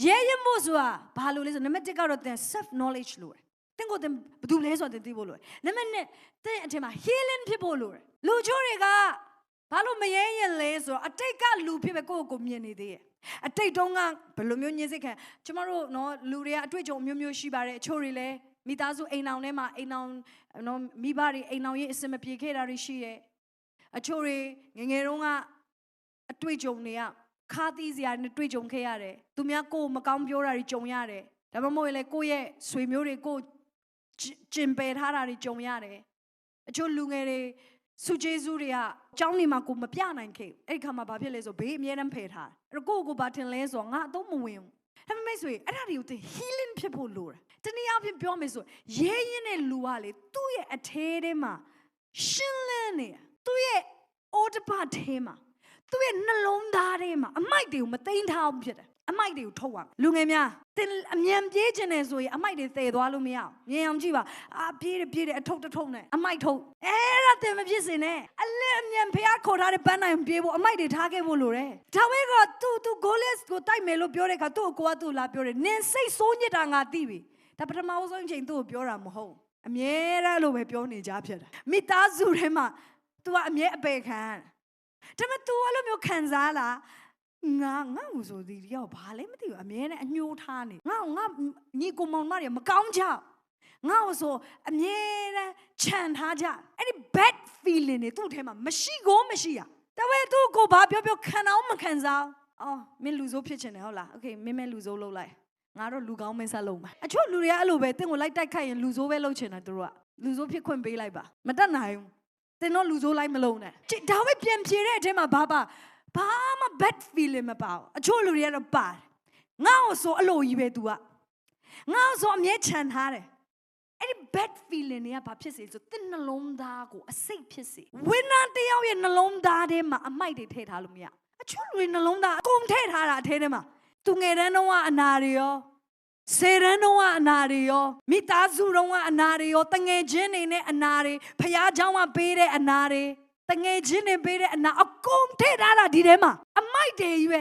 ရဲရင်မို့ဆိုတာဘာလို့လဲဆိုနံပါတ်1ကတော့သင် self knowledge လို့တယ်သင်ကိုသင်ဘယ်သူလဲဆိုတော့သင်သိဖို့လို့နံပါတ်2သင်အထင်မှာ healing ဖြစ်ဖို့လို့တယ်လူချို့တွေကဘာလို့မရဲရင်လဲဆိုတော့အတိတ်ကလူဖြစ်ပဲကိုယ့်ကိုမြင်နေသေးတယ်အတိတ်တုန်းကဘယ်လိုမျိုးညစ်စိတ်ခံကျမတို့နော်လူတွေကအတွေ့အကြုံမျိုးမျိုးရှိပါတယ်အချို့တွေလည်းမိသားစုအိမ်အောင်ထဲမှာအိမ်အောင်နော်မိဘတွေအိမ်အောင်ရေးအစင်မပြေခဲ့တာတွေရှိတယ်အချို့တွေငငယ်တုန်းကအတွေ့အကြုံတွေကခါသီးစရာနဲ့တွေ့ကြုံခဲ့ရတယ်သူများကိုယ်မကောင်းပြောတာတွေကြုံရတယ်ဒါမှမဟုတ်လည်းကိုယ့်ရဲ့ဆွေမျိုးတွေကိုကျင်ပယ်ထားတာတွေကြုံရတယ်အချို့လူငယ်တွေစုကျေးဇူးတွေကကျောင်းနေမှာကိုမပြနိုင်ခဲ့အဲ့ခါမှာဘာဖြစ်လဲဆိုဘေးအမြဲတမ်းဖယ်ထားအဲ့တော့ကိုဘာထင်လဲဆိုတော့ငါအတော့မဝင်ဘူးဒါပေမဲ့ဆိုရင်အဲ့ဒါတွေကိုသင် healing ဖြစ်ဖို့လိုတယ်တနည်းအားဖြင့်ပြောမယ်ဆိုရဲရင်တဲ့လူကလေသူ့ရဲ့အထဲထဲမှာရှင်းလင်းနေသူ့ရဲ့ order ထဲမှာသူ့ရဲ့နှလုံးသားထဲမှာအမိုက်တွေကိုမသိမ်းထားဘူးဖြစ်တယ်အမိုက်တွေကိုထုတ်ရမယ်လူငယ်များသင်အမြန်ပြေးခြင်းနဲ့ဆိုရင်အမိုက်တွေသယ်သွားလို့မရအောင်မြင်အောင်ကြည့်ပါပြေးတယ်အထုတ်နဲ့အမိုက်ထုတ်အဲ့ဒါသင်မဖြစ်စင်နဲ့အလင်းအမြန်ဖះခေါ်ထားတဲ့ပန်းနိုင်ပြေးဖို့အမိုက်တွေထားခဲ့ဖို့လိုတယ်ဒါဝဲကသူဂိုးလက်ကိုတိုက်မယ်လို့ပြောတဲ့အခါသူ့ကိုကသူ့လာပြောတယ်နင်စိတ်ဆိုးညစ်တာငါသိပြီဒါပထမဆုံးချိန်သူ့ကိုပြောတာမဟုတ်အမြဲတမ်းလို့ပဲပြောနေကြဖြစ်တယ်မိသားစုထဲမှာ तू ကအမြဲအပေခံဒါပေမဲ့ तू အဲ့လိုမျိုးခံစားလားငါ့ကိုဆိုဒီရောက်ဘာလဲမသိဘူးအမြဲတမ်းအညှိုးထားနေငါညီကိုမောင်မတွေမကောင်းကြငါ့ကိုဆိုအမြဲတမ်းခြံထားကြအဲ့ဒီ bad feeling တွေသူ့ထဲမှာမရှိရဒါပေမဲ့ तू ကိုဘာပြောခံအောင်မခံစားအော်မင်းလူဆိုးဖြစ်ချင်တယ်ဟုတ်လားโอเคမင်းလူဆိုးလုပ်လိုက်ငါတော့လူကောင်းမင်းဆက်လုပ်မှာအချို့လူတွေကအဲ့လိုပဲတင့်ကိုလိုက်တိုက်ခိုက်ရင်လူဆိုးပဲလုပ်ချင်တယ်သူတို့ကလူဆိုးဖြစ်ခွင့်ပေးလိုက်ပါမတတ်နိုင်ဘူးသင်တော့လူဆိုးလိုက်မလုံးနဲ့ဒါပဲပြန်ပြေတဲ့အထဲမှာဘာမှ bad feeling မပါဘူးအချို့လူတွေကတော့ပါတယ်ငါ့ကိုဆိုအလိုကြီးပဲ तू ကငါ့ကိုဆိုအမြဲခြံထားတယ်အဲ့ဒီ bad feeling တွေကဘာဖြစ်စေဆိုသင်နှလုံးသားကိုအစိတ်ဖြစ်စေဝိညာဉ်တယောက်ရဲ့နှလုံးသားထဲမှာအမိုက်တွေထည့်ထားလို့မရအချို့လူတွေနှလုံးသားအကုန်ထည့်ထားတာအထဲထဲမှာသူငယ်တန်းတော့ကအနာတွေရောစေရန်တော့ကအနာတွေရောမိသားစုတော့ကအနာတွေရောတငယ်ချင်းတွေနဲ့အနာတွေဖခင်เจ้าကပေးတဲ့အနာတွေတငယ်ချင်းတွေပေးတဲ့အနာအကုန်ထည့်ထားတာဒီထဲမှာအမိုက်တွေကြီးပဲ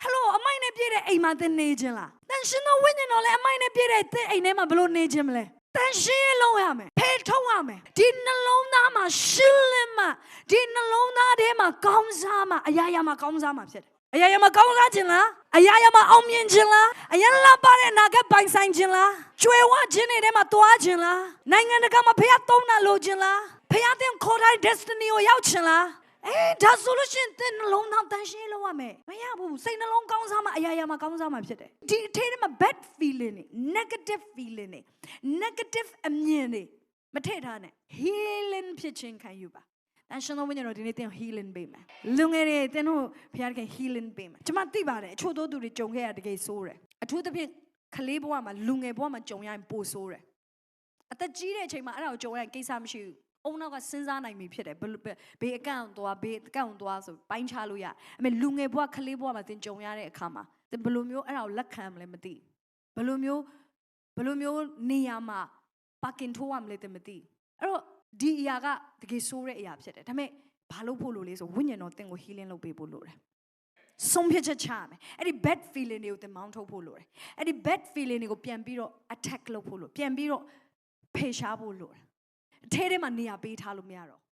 ဟယ်လိုအမိုက်နဲ့ပြည့်တဲ့အိမ်မှာသင်နေခြင်းလားတန်ရှင်သောဝိညာဉ်တော်လည်းအမိုက်နဲ့ပြည့်တဲ့သင်အိမ်ထဲမှာဘလို့နေခြင်းမလဲတန်ရှင်းလုံးရမယ်ဖယ်ထုတ်ရမယ်ဒီနှလုံးသားမှာရှင်းလင်းမှဒီနှလုံးသားထဲမှာကောင်းစားမှအရာရာမှာကောင်းစားမှဖြစ်တယ်အရာရာမှာကောင်းစားခြင်းလားအရာရာမှာအောင်မြင်ခြင်းလားအရာလာပါတဲ့နာကပိုင်ဆိုင်ခြင်းလားကျွေဝခြင်းတွေထဲမှာတွားခြင်းလားနိုင်ငံတကာမှာဖခင်သုံးတာလိုခြင်းလားဖခင်တင်ခေါ်တဲ့ destiny ကိုရောက်ခြင်းလားဒါဆိုလို့ရှိရင်သင်နှလုံးသားတန်ရှင်းလို့ရမယ်မရဘူးစိတ်နှလုံးကောင်းစားမှအရာရာမှာကောင်းစားမှဖြစ်တယ်ဒီအထဲထဲမှာ bad feeling တွေ negative feeling တွေ negative အမြင်တွေမထည့်ထားနဲ့ healing ဖြစ်ခြင်းခံယူပါတန်ရှင်တော်ဝိညာဉ်တော်ဒီနေ့သင် healing ပေးမယ်လူငယ်တွေသင်တို့ဖခင်က healing ပေးမယ်ကျွန်မသိပါတယ်အချို့သောသူတွေကြုံခဲ့ရတကယ်ဆိုးတယ်အထူးသဖြင့်ကလေးဘဝမှာလူငယ်ဘဝမှာကြုံရရင်ပိုဆိုးတယ်အသက်ကြီးတဲ့အချိန်မှာအဲ့ဒါကိုကြုံရရင်ကိစ္စမရှိဘူးအုံနောက်ကစဉ်းစားနိုင်ပြီဖြစ်တယ်ဘေးအကန့်သွားဘေးအကန့်သွားဆိုပိုင်းခြားလို့ရအမေလူငယ်ဘဝကလေးဘဝမှာသင်ကြုံရတဲ့အခါမှာသင်ဘယ်လိုမျိုးအဲ့ဒါကိုလက်ခံမလဲမသိဘယ်လိုမျိုးနေရာမှာပါကင်ထိုးရမလဲသင်မသိအဲ့တော့ဒီအရာကတကယ်ဆိုးတဲ့အရာဖြစ်တယ်ဒါပေမဲ့ဘာလို့ဖို့လို့လဲဆိုဝိညာဉ်တော်သင်ကို healing လုပ်ပေးဖို့လိုတယ်ဆုံးဖြတ်ချက်ချရမယ်အဲ့ဒီ bad feeling တွေကိုသင်မောင်းထုတ်ဖို့လိုတယ်အဲ့ဒီ bad feeling တွေကိုပြန်ပြီးတော့ attack လုပ်ဖို့လိုပြန်ပြီးတော့ဖယ်ရှားဖို့လိုတယ်အထဲထဲမှာနေရာပေးထားလို့မရတော့